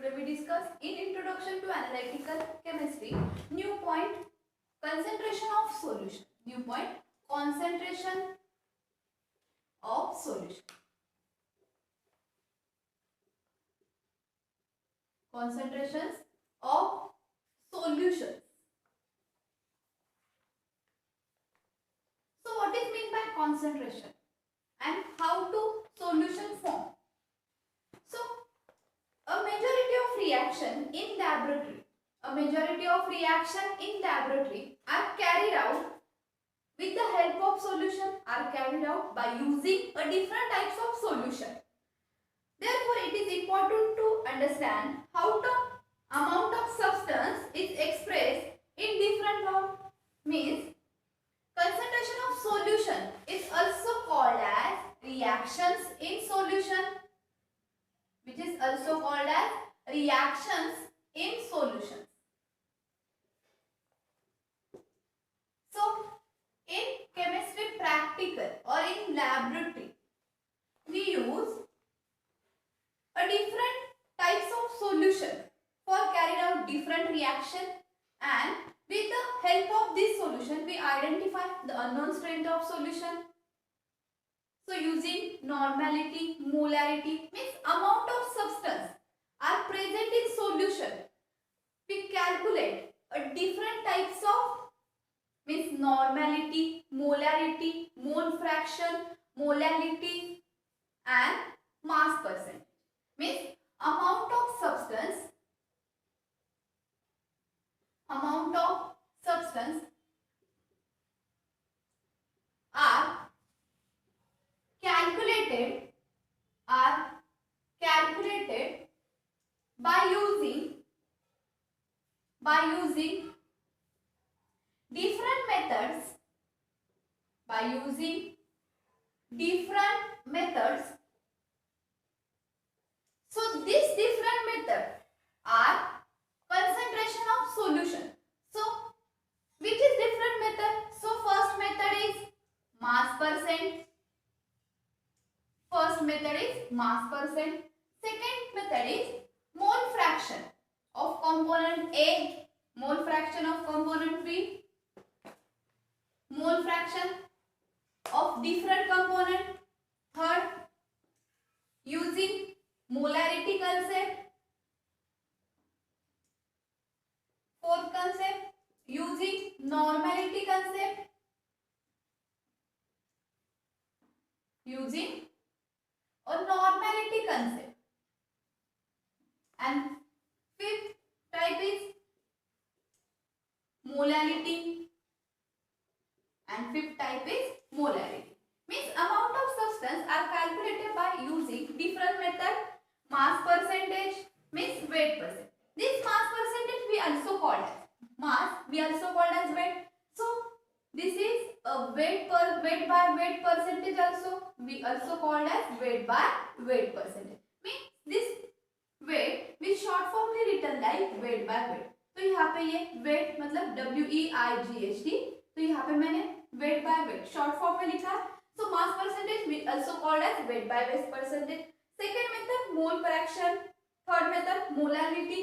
Today we discuss in Introduction to Analytical Chemistry, new point, concentration of solution. New point, concentration of solution. Concentrations of solutions. So what is meant by concentration and how to solution form? So a majority of reaction in laboratory are carried out with the help of solution are carried out by using a different types of solution. Therefore, it is important to understand how the amount of substance is expressed in different form. Means concentration of solution is also called as reactions in solution, which is also called as reactions in solutions. So, in chemistry practical or in laboratory, we use a different types of solution for carrying out different reaction, and with the help of this solution we identify the unknown strength of solution. So using normality, molarity means amount of substance are present in solution. We calculate a different types of means normality, molarity, mole fraction, molality and mass percentage. Means amount of substance are calculated by using different methods. So these different methods are concentration of solution. So which is different method? So first method is mass percent. Second method is mole fraction of component A, mole fraction of component B, mole fraction of different component. Third, using molarity concept. Fourth concept, using normality concept. And fifth type is molality. Means amount of substance are calculated by using different method. Mass percentage means weight percent. This mass percentage we also called as mass, we also called as weight. So this is a weight by weight percentage also, we also called as weight by weight percentage. Means this weight we short form में written like weight by weight. तो यहाँ पे ये weight मतलब WEIGHT, तो यहाँ पे मैंने weight by weight short form में लिखा. So mass percentage we also called as weight by weight percentage. Second method mole fraction. Third method molarity.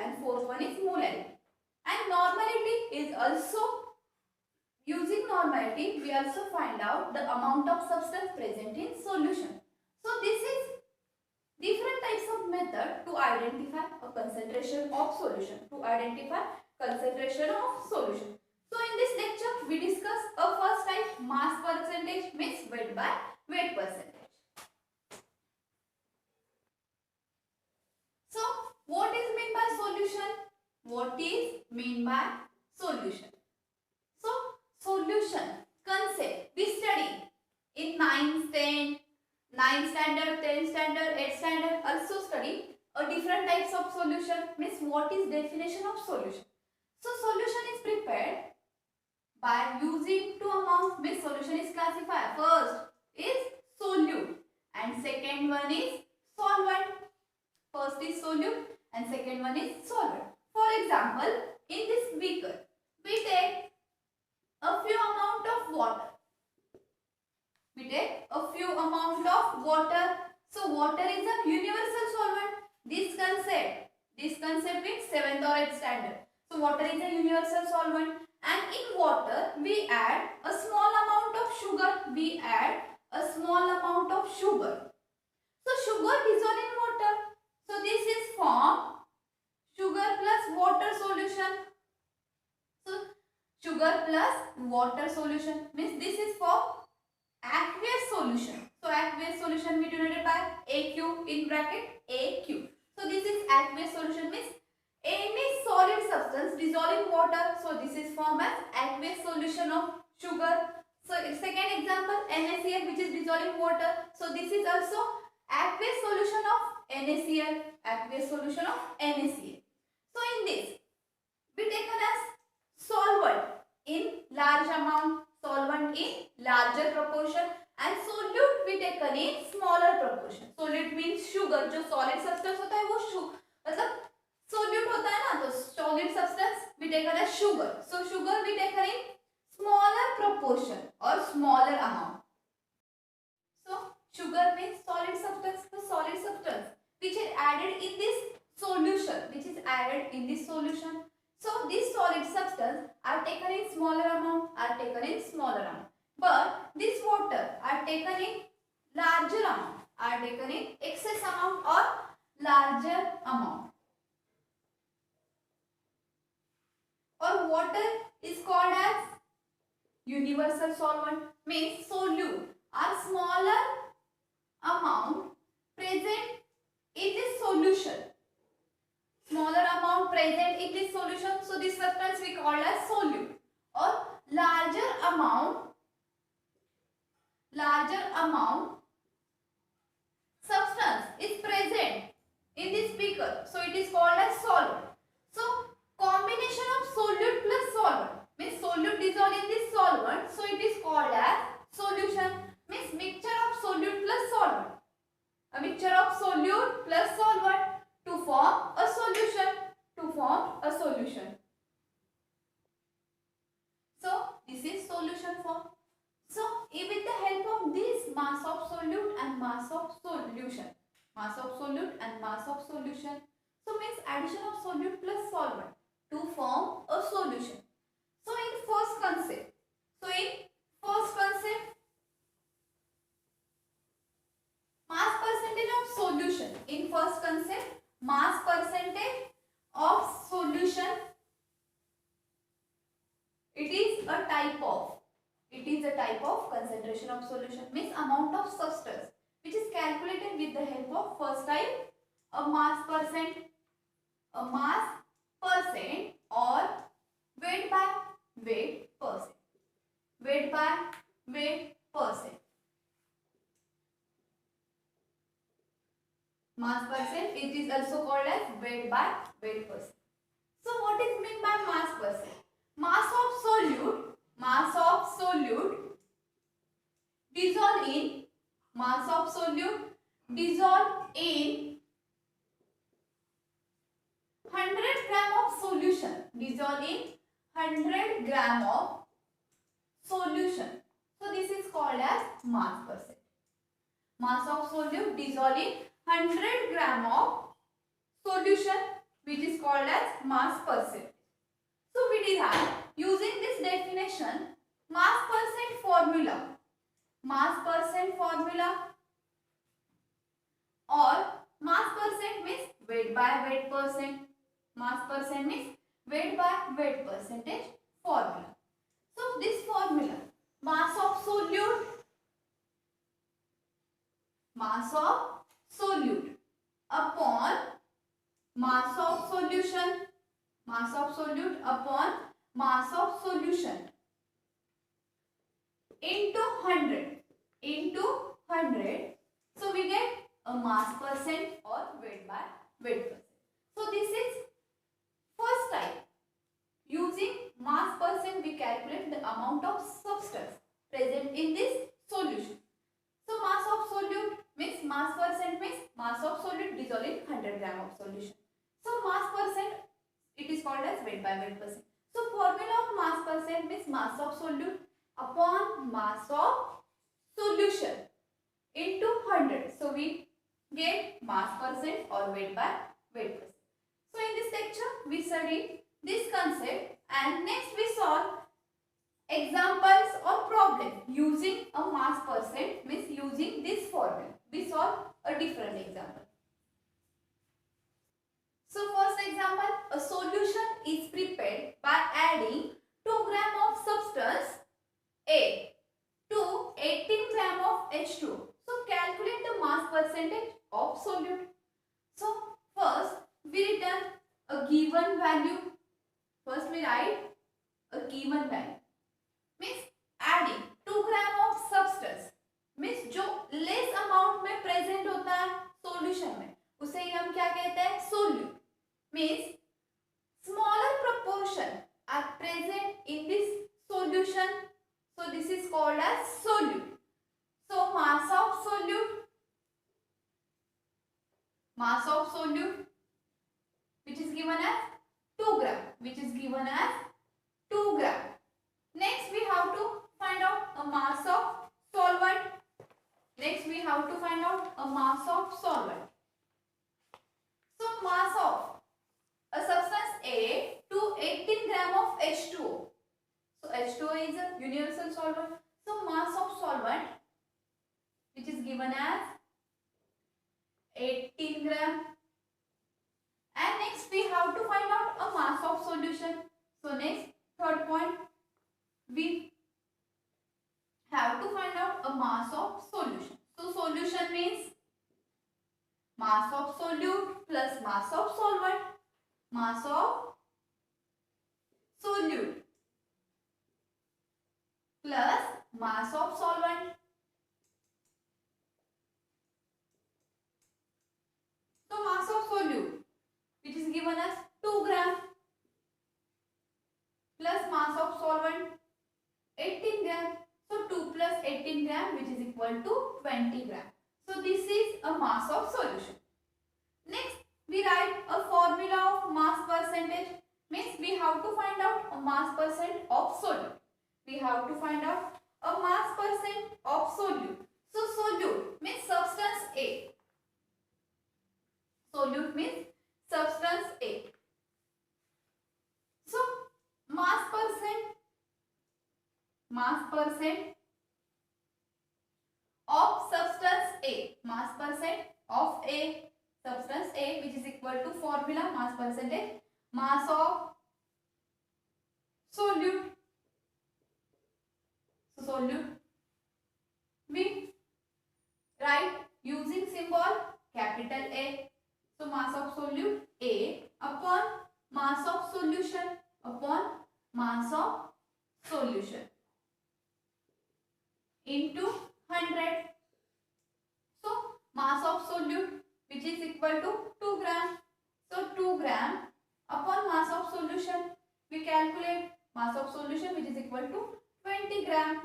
And fourth one is molarity. And normality is also using normality we also find out the amount of substance present in solution. So this is different types of method to identify a concentration of solution. So in this lecture we discuss a first type mass percentage means weight by weight percentage. So what is meant by solution? So solution concept we study in 9th standard, 10th standard, 8th standard, also study a different types of solution. Means what is definition of solution? So solution is prepared by using two amounts. Means solution is classified. First is solute and second one is solvent. First is solute and second one is solvent. For example, in this beaker we take a few amount of water. So water is a universal solvent. This concept in 7th or 8th standard. So water is a universal solvent, and in water we add a small amount of sugar. So sugar dissolved in water. So this is form sugar plus water solution. So sugar plus water solution means this is for aqueous solution. So aqueous solution we denoted by AQ in bracket AQ. So this is aqueous solution means any solid substance dissolved in water. So this is formed as aqueous solution of sugar. So second example, NaCl which is dissolved in water. So this is also aqueous solution of NaCl. Aqueous solution of NaCl. So in this we taken as solvent in large amount, solvent in larger proportion, and solute we taken in smaller proportion. Solute means sugar. जो solid substance होता है वो मतलब solute होता है ना, तो solid substance we taken as sugar. So sugar we taken in smaller proportion or smaller amount. So sugar means solid substance. The solid substance which is added in this solution. So these solid substance are taken in smaller amount, but this water are taken in larger amount, excess amount or larger amount. Or water is called as universal solvent, means solute are smaller amount present in this solution. Smaller amount present in this solution, so this substance we call as solute. Or larger amount substance is present in this beaker, so it is called as solvent. So combination of solute plus solvent means solute dissolved in this solvent, so it is called as solution. Means mixture of solute plus solvent, a mixture of solute plus solvent to form a solution. So this is solution form. So with the help of this mass of solute and mass of solution, so means addition of solute plus solvent to form a solution. So in first concept, mass percentage of solution. In first concept, mass percentage of solution, it is a type of concentration of solution, means amount of substance which is calculated with the help of first type, a mass percent or weight by weight percent. Mass percent, it is also called as weight by weight percent. So what is meant by mass percent? Mass of solute dissolved in 100 gram of solution, 100 gram of solution. So this is called as mass percent. Mass of solute dissolved in 100 gram of solution, which is called as mass percent. So we derive using this definition mass percent formula, or mass percent means weight by weight percent. Mass percent means weight by weight percentage formula. So this formula, mass of solute upon mass of solution, upon mass of solution into 100. So we get a mass percent or weight by weight percent. So this is first type. Using mass percent we calculate the amount of substance present in this solution. So mass of solute means mass percent means mass of solute dissolved in 100 gram of solution. So mass percent, it is called as weight by weight percent. So formula of mass percent means mass of solute upon mass of solution into 100. So we get mass percent or weight by weight percent. So in this lecture we studied this concept, and next we solve examples or problem using a mass percent, means using this formula. We solve a different example. So first example, a solution is prepared by adding 2 gram of substance A to 18 gram of H2O. So calculate the mass percentage of solute. So first we return a given value. First we write a given value. Means adding 2 gram of substance, means जो less amount में present होता है solution में, उसे ही हम क्या कहते हैं, solute. Means smaller proportion are present in this solution, so this is called as solute. So mass of solute which is given as 2 gram, which is given as 2 gram. Next we have to find out a mass of solvent. Next we have to find out a mass of solvent. So mass of a substance A to 18 gram of H2O. So H2O is a universal solvent. So mass of solvent which is given as 18 gram. And next we have to find out a mass of solution. So next, third point, we have to find out a mass of solution. So solution means mass of solute plus mass of solvent. Mass of solute plus mass of solvent. So mass of solute which is given as 2 gram plus mass of solvent 18 gram. So 2 plus 18 gram which is equal to 20 gram. So this is a mass of solution. Next we write a formula of mass percentage. Means we have to find out a mass percent of solute. We have to find out a mass percent of solute. So solute means substance A. Solute means substance A. So mass percent of substance A. Mass percent of A. Substance A, which is equal to formula mass percentage, mass of solute. So solute we write using symbol capital A. So mass of solute A upon mass of solution into 100. So mass of solute which is equal to 2 gram. So 2 gram upon mass of solution, we calculate mass of solution which is equal to 20 gram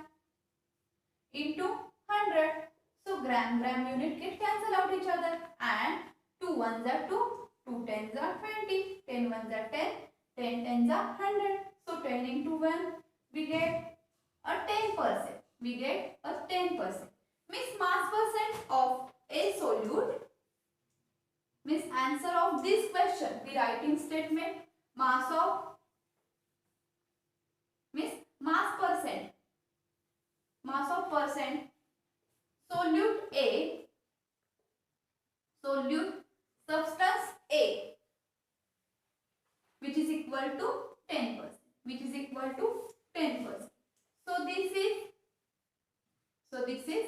into 100. So gram unit get cancel out each other, and 2 ones are 2, 2 tens are 20, 10 ones are 10, 10 tens are 100. So 10 into 1 we get a 10%. We get a 10%. Means mass percent of a solute. Means answer of this question, the writing statement, mass of means mass percent solute A, solute substance A, which is equal to 10%, so this is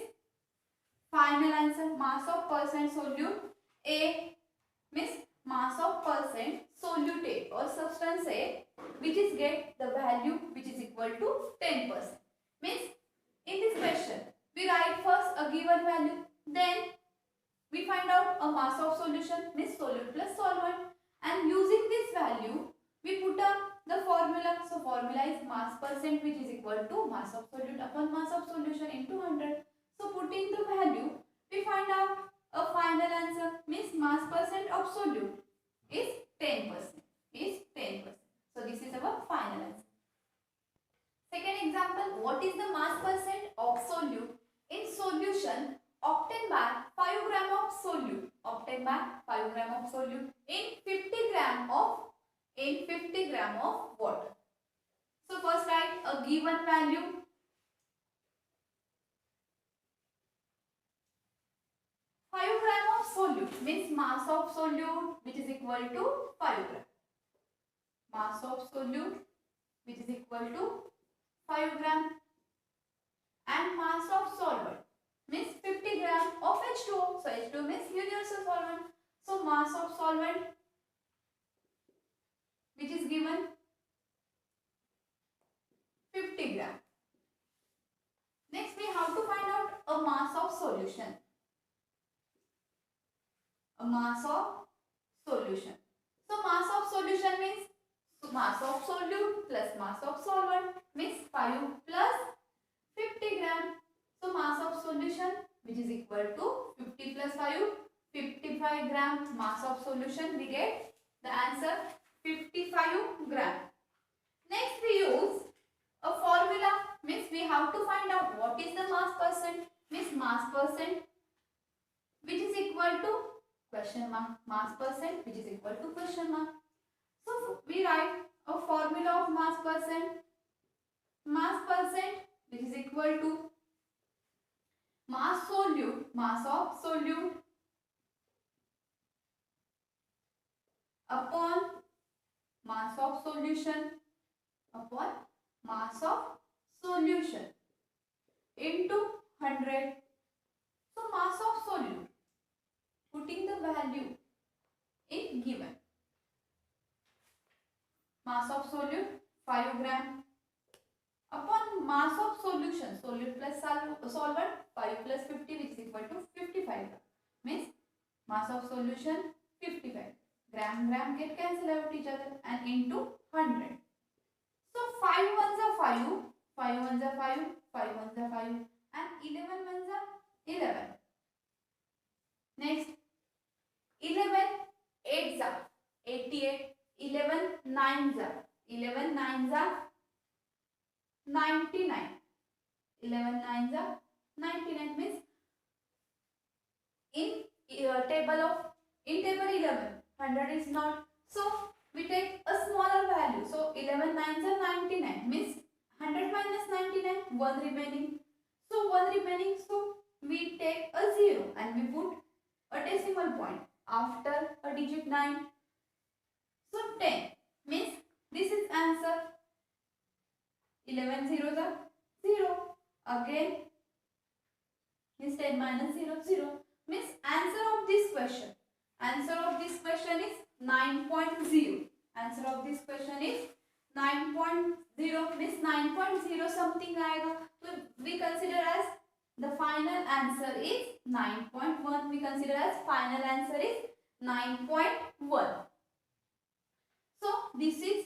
final answer. Mass of percent solute A means mass of percent solute A or substance A, which is get the value which is equal to 10%. Means in this question we write first a given value, then we find out a mass of solution, means solute plus solvent, and using this value we put up the formula. So formula is mass percent which is equal to mass of solute upon mass of solution into 100. So putting the value we find out a final answer, means mass percent of solute is 10%. So this is our final answer. Second example, what is the mass percent of solute in solution obtained by 5 gram of solute, obtained by 5 gram of solute in 50 gram of water. So first write a given value. Gram of solute means mass of solute which is equal to 5 gram. Mass of solute which is equal to 5 gram, and mass of solvent means 50 gram of H2O. So H2O means universal solvent. So mass of solvent which is given 50 gram. Next we have to find out a mass of solution. A mass of solution. So mass of solution means mass of solute plus mass of solvent means 5 plus 50 gram. So mass of solution which is equal to 50 plus 5, 55 gram mass of solution. We get the answer 55 gram. Next we use a formula, means we have to find out what is the mass percent, means mass percent which is equal to question mark, mass percent which is equal to question mark. So we write a formula of mass percent which is equal to mass of solute upon mass of solution into 100. So mass of solute, putting the value in given. Mass of solute 5 gram upon mass of solution, solute plus solvent 5 plus 50 which is equal to 55 gram. Means mass of solution 55. Gram get cancel out each other and into 100. So 5 ones are 5, 5 ones are 5, 5 ones are 5 and 11 ones are 11. Next 11 8s are 88, 11 9s are 99. 11 9s are 99 means in table 11 100 is not, so we take a smaller value. So 11 9s are 99 means 100 minus 99, 1 remaining. So 1 remaining, so we take a 0 and we put a decimal point after a digit 9. So 10 means this is answer. 11 zeros are 0. Again means 10 minus 0 0 means answer of this question. Answer of this question is 9.0. Answer of this question is 9.0 means 9.0 something आएगा. So we consider as the final answer is 9.1. We consider as final answer is 9.1. So this is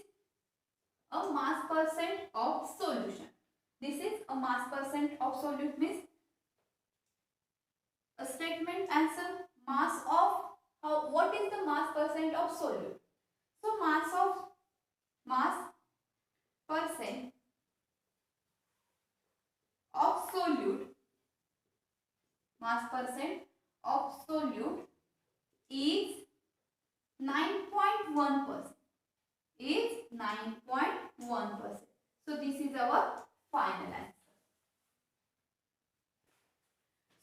a mass percent of solution. This is a mass percent of solute means a statement answer. Mass of what is the mass percent of solute? So mass percent of solute, mass percent of solute is 9.1%. Is 9.1%. So this is our final answer.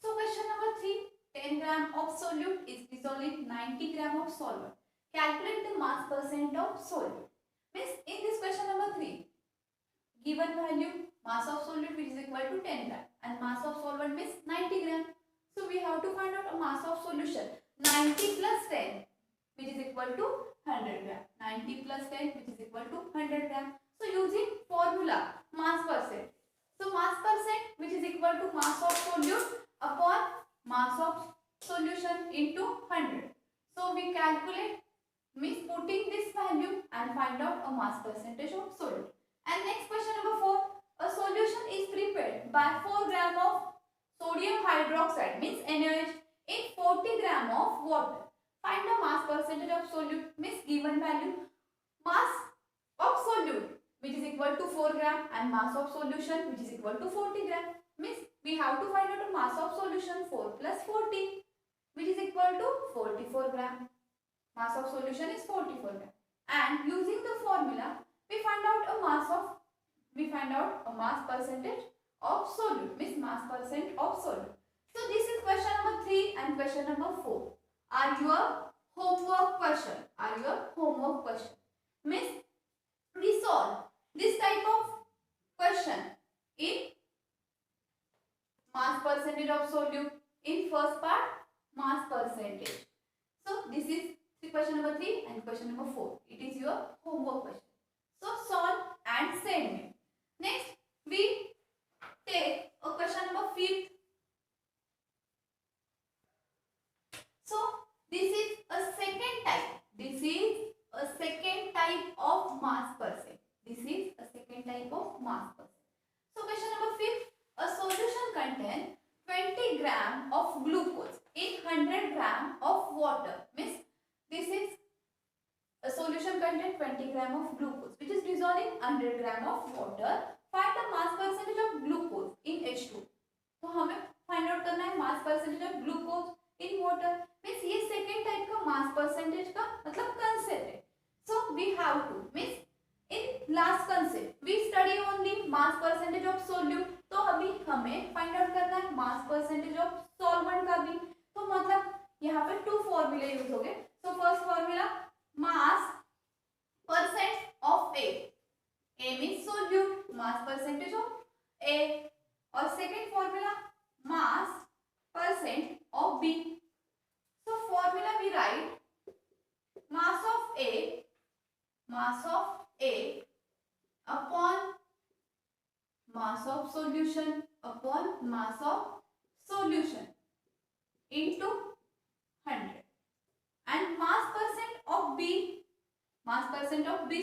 So question number 3. 10 gram of solute is dissolved in 90 gram of solvent. Calculate the mass percent of solute. Means in this question number 3, given value mass of solute which is equal to 10 gram and mass of solvent means 90 gram. So we have to find out a mass of solution. 90 plus 10 which is equal to 100 gram. 90 plus 10 which is equal to 100 gram. So using formula mass percent. So mass percent which is equal to mass of solute upon mass of solution into 100. So we calculate, means putting this value and find out a mass percentage of solute. And next question number 4. A solution is prepared by 4 gram of sodium hydroxide means NaOH in 40 gram of water. Find the mass percentage of solute, means given value mass of solute which is equal to 4 gram and mass of solution which is equal to 40 gram, means we have to find out a mass of solution 4 plus 40, which is equal to 44 gram. Mass of solution is 44 gram. And using the formula, we find out a mass percentage of solute, means mass percent of solute. So this is question number 3 and question number 4 are your homework question. Means we solve this type of question in mass percentage of solute. In first part, mass percentage. So this is question number 3 and question number 4. It is your homework question. So solve and send me. Next, we take a question number 5th. So this is a second type. This is a second type of mass percent. So question number 5th. A solution contains 20 gram of glucose in 100 gram of water. Means this is a solution contains 20 gram of glucose which is dissolved in 100 gram of water. Find the mass percentage of glucose in H2. तो हमें find out करना है mass percentage of glucose in water. Means ये second type का mass percentage का मतलब concept है. So we have to means in last concept we study only mass percentage of solute. तो अभी हमें फाइंड आउट करना है मास परसेंटेज ऑफ सॉल्वेंट का भी. तो मतलब यहाँ पे 2 फॉर्मूले यूज हो गए. So first formula mass percent of A means solute, mass percentage of A. और second formula mass percent of B. So formula we write mass of A upon mass of solution upon mass of solution into 100 and mass percent of B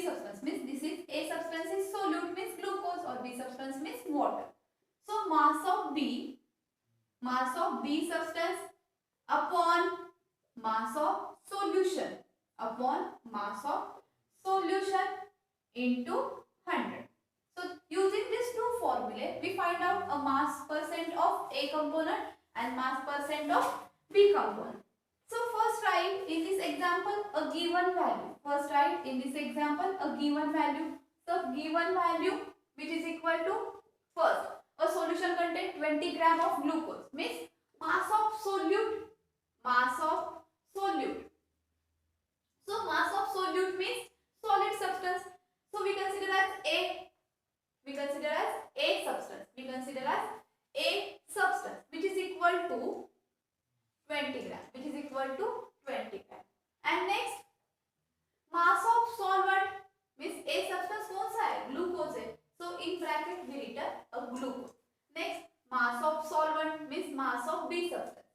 substance means this is A substance is solute means glucose or B substance means water. So mass of B substance upon mass of solution into 100. So using these two formulae we find out a mass percent of A component and mass percent of B component. So first write in this example a given value. So given value which is equal to first a solution contains 20 gram of glucose means mass of solute. So mass of solute means solid substance. So we consider as A substance which is equal to 20 gram. And next mass of solvent means A substance कौन सा है glucose है. So in bracket we written a glucose. Next mass of solvent means mass of B substance.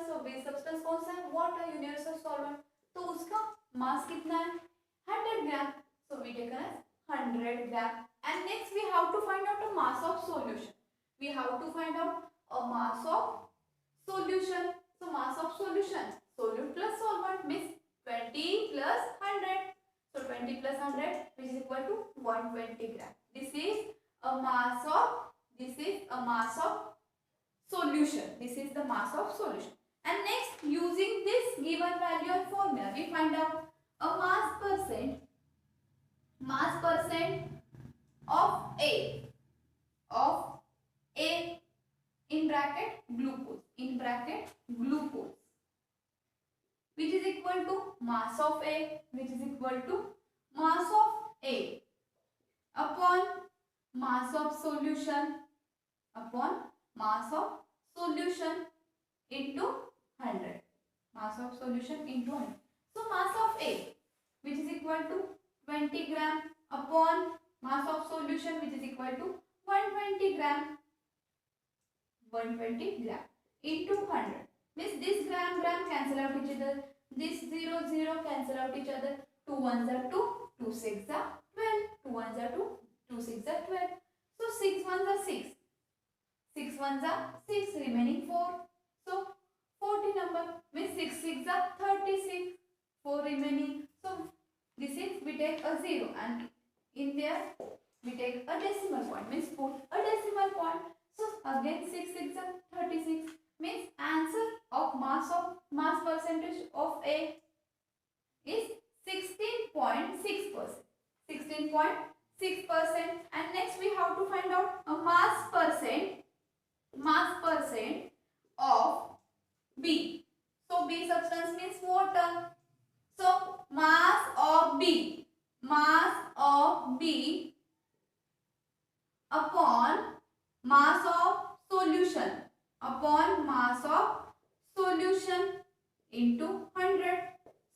So B substance कौन सा है water universal solvent. तो उसका मास कितना है 100 gram. So we take as 100 gram. And next we have to find out a mass of solution. So mass of solution solute plus solvent means 20 plus 100. So 20 plus 100 which is equal to 120 gram. This is a mass of solution. And next using this given value or formula we find out a mass percent of A in bracket glucose which is equal to mass of A upon mass of solution into 100. So mass of A which is equal to 20 gram upon mass of solution which is equal to 120 gram into 100 means this gram cancel out each other, this 0 cancel out each other, 2 1s are 2, 2 6s are 12, 2 1s are 2, 2 6s are 12. So 6 1s are 6, 6 1s are 6, remaining 4. So 40 number means 6 6s are 36, 4 remaining. So this is we take a 0 and in there we take a decimal point, means put a decimal point. So again 6 6 are 36, means answer of mass percentage of A is 16.6%. 16.6%. And next we have to find out a mass percent of B. So B substance means water. So mass of B upon mass of solution into 100.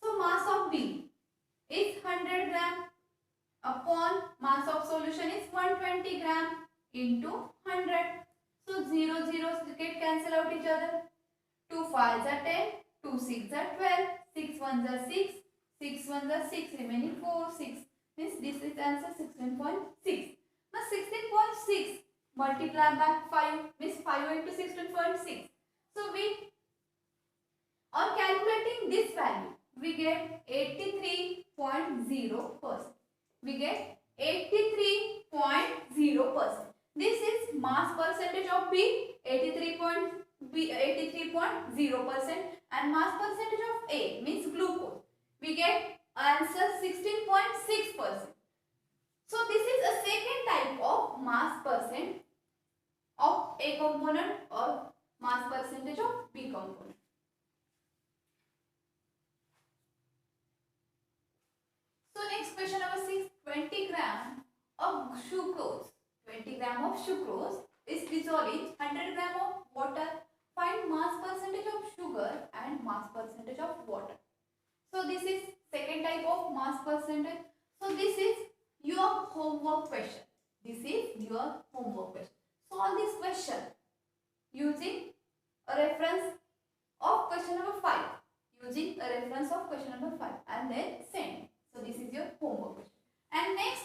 So mass of B is 100 gram upon mass of solution is 120 gram into 100. So 0 zeros get cancel out each other. 2 5s are 10, 2 6 are 12, 6 1s are 6, 6 1s are 6, remaining 4 6. Means this is answer 16.6. Now 16.6 multiplied by 5 means 5 into 16.6. So we on calculating this value we get 83.0%. We get 83.0%. This is mass percentage of B 83.0% and mass percentage of A means glucose. We get answer 16.6%. So this is a second type of mass percent of A component or mass percentage of B component. So next question number 6, 20 gram of sucrose. 20 gram of sucrose is dissolved in 100 gram of water. Find mass percentage of sugar and mass percentage of water. So this is second type of mass percentage. So this is your homework question. Solve this question using a reference of question number 5. And then send. So this is your homework question. And next,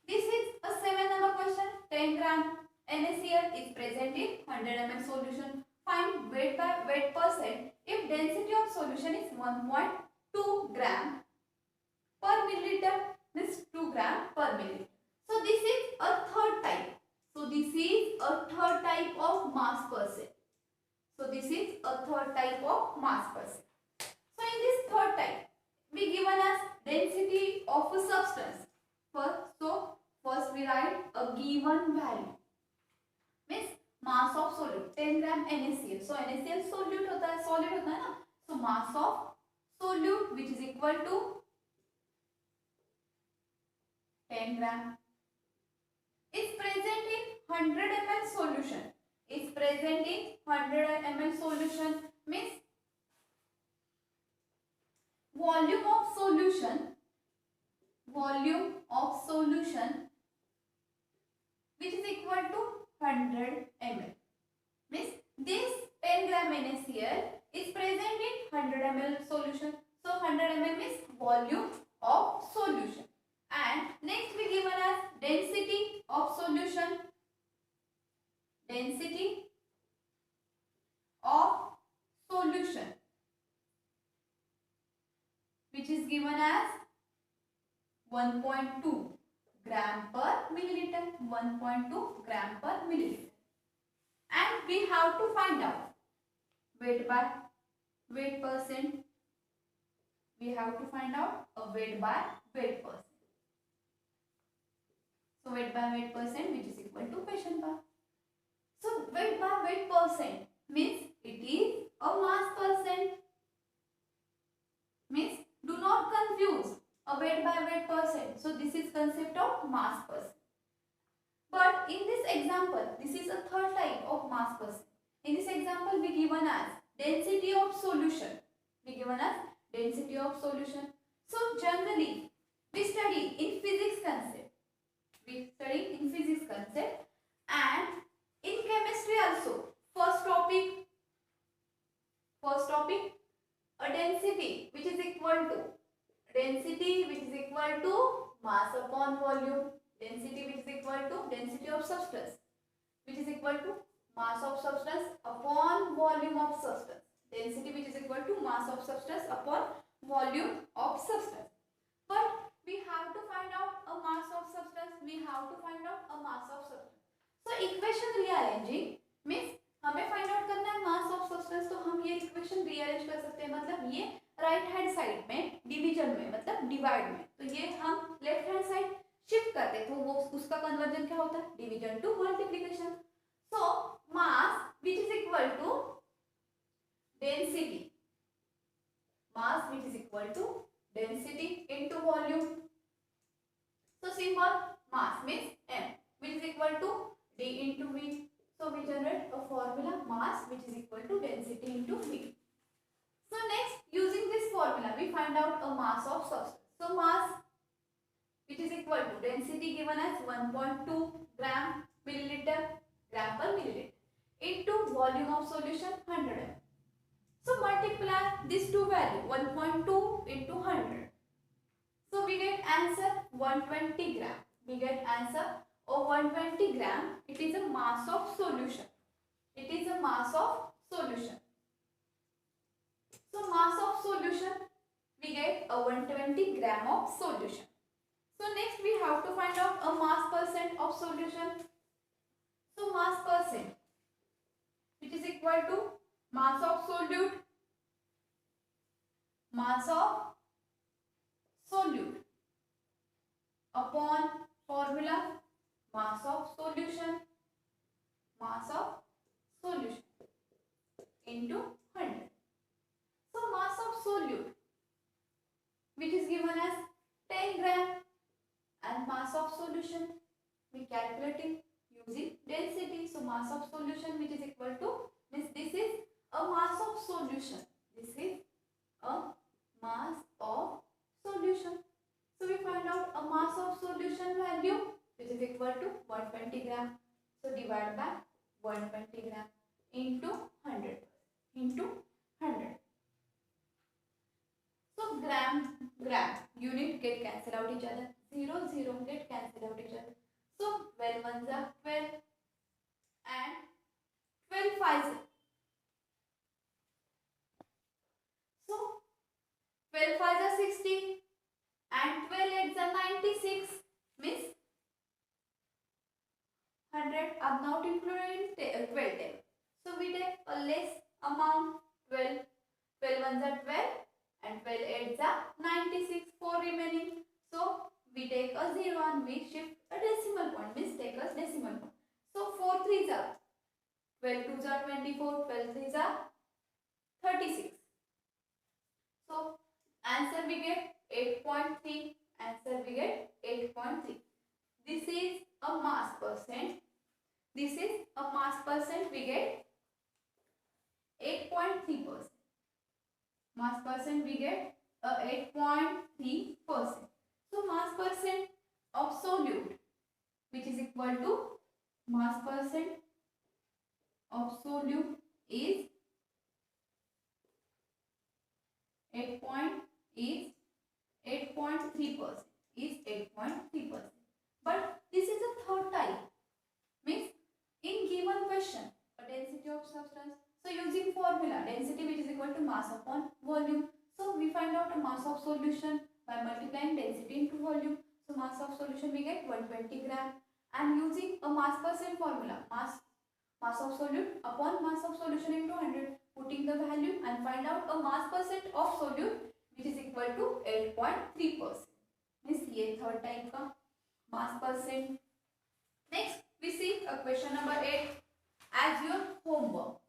this is a 7 number question. 10 gram NaCl is present in 100 ml solution. Find weight by weight percent if density of solution is 1.2 gram per milliliter, means 2 gram per milliliter. So this is a third type. Of mass percent. So in this third type, we given as density of a substance. First we write a given value. Means mass of solute 10 gram NaCl. So NaCl solute होता है, solid होता है ना. So mass of solute which is equal to 10 gram is present in 100 ml solution. Means volume of solution which is equal to 100 ml. Means this 10 gram NaCl is present in 100 ml solution. So 100 ml means volume of solution. And next we given as density of solution. Which is given as 1.2 gram per milliliter. And we have to find out weight by weight percent. A weight by weight percent. So weight by weight percent which is equal to question bar. So weight by weight percent means it is a mass percent. Means do not confuse a weight by weight percent. So this is concept of mass percent. But in this example, this is a third type of mass percent. In this example, we given as density of solution. So generally, we study in physics concept. And in chemistry also. First topic, a density which is equal to mass upon volume. Density of substance which is equal to mass of substance upon volume of substance. But we have to find out a mass of substance, we have to find out a mass of substance. So equation rearranging means हमें find out करना है mass of substance, तो हम ये equation rearrange कर सकते हैं, मतलब ये राइट हैंड साइड में डिवीजन में मतलब डिवाइड में, तो ये हम लेफ्ट हैंड साइड शिफ्ट करते हैं, तो वो उसका कन्वर्जन क्या होता है, division to multiplication. So mass which is equal to density, mass which is equal to density into volume. So simple, mass means m, which is equal to d into v. So we generate a formula mass which is equal to density into v. So next, using this formula, we find out a mass of substance. So mass which is equal to density given as 1.2 gram milliliter gram per milliliter into volume of solution 100 ml. So multiply these two value 1.2 into 100. So we get answer 120 gram. We get answer of 120 gram. It is a mass of solution. It is a mass of solution. So mass of solution, we get a 120 gram of solution. So next we have to find out a mass percent of solution. So mass percent, which is equal to mass of solute, mass of solute upon formula mass of solution into 100. So mass of solute which is given as 10 gram and mass of solution we calculating using density. So mass of solution which is equal to, means this is a mass of solution, this is a mass of solution. So we find out a mass of solution value which is equal to 120 gram. So divide by 120 gram into 100 into 100. So gram unit get cancel out each other, 0 get cancel out each other. So 12 ones are 12 and 12 fives. So 12 fives are 60 and 12 eights are 96, means 100 are not included in 12 table. So we take a less amount, 12 ones are 12 and 12 eights are 96, 4 remaining. So we take a 0 and we shift a decimal point, means take a decimal point. So 4 threes are 12 twos are 24, 12 threes are 36. So answer we get 8.3. Answer we get 8.3. This is a mass percent. This is a mass percent. We get 8.3%. Mass percent we get 8.3%. So mass percent of solute which is equal to mass percent of solute is 8.3%. Is 8.3%. But this is a third type. Means in given question a density of substance. So using formula density which is equal to mass upon volume. So we find out a mass of solution by multiplying density into volume. So mass of solution we get 120 gram, and using a mass percent formula mass of solute upon mass of solution into 100, putting the value and find out a mass percent of solute which is equal to 8.3%. Means ये third type का mass percent. Next we see a question number 8 as your homework.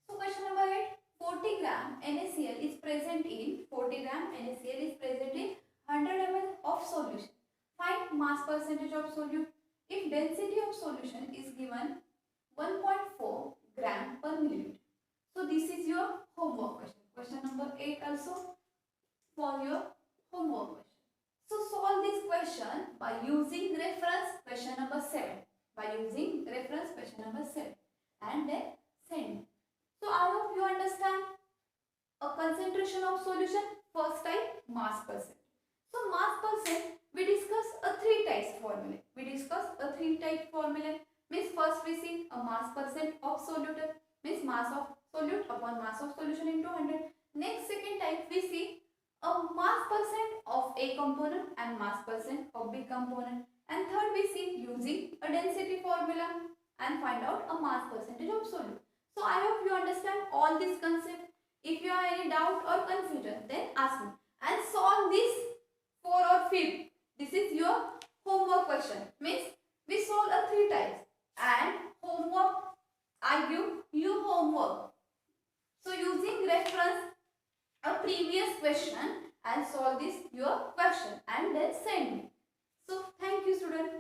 So question number 8, 40 gram NaCl is present in 100 ml of solution. Find mass percentage of solute if density of solution is given 1.4 gram per milliliter. So this is your homework question. Question number 8 also for your homework question. So solve this question by using reference question number 7. And then send. So I hope you understand a concentration of solution. First type mass percent. So mass percent we discuss a three types formula. Means first we see a mass percent of solute, means mass of solute upon mass of solution into 100. Next second type we see a mass percent of A component and mass percent of B component. And third we see using a density formula and find out a mass percentage of solute. So I hope you understand all these concepts. If you have any doubt or confusion, then ask me. And solve this 4 or 5. This is your homework question. Means we solve a 3 types. And homework, I give you homework. So using reference a previous question and solve this your question and then send me. So thank you student.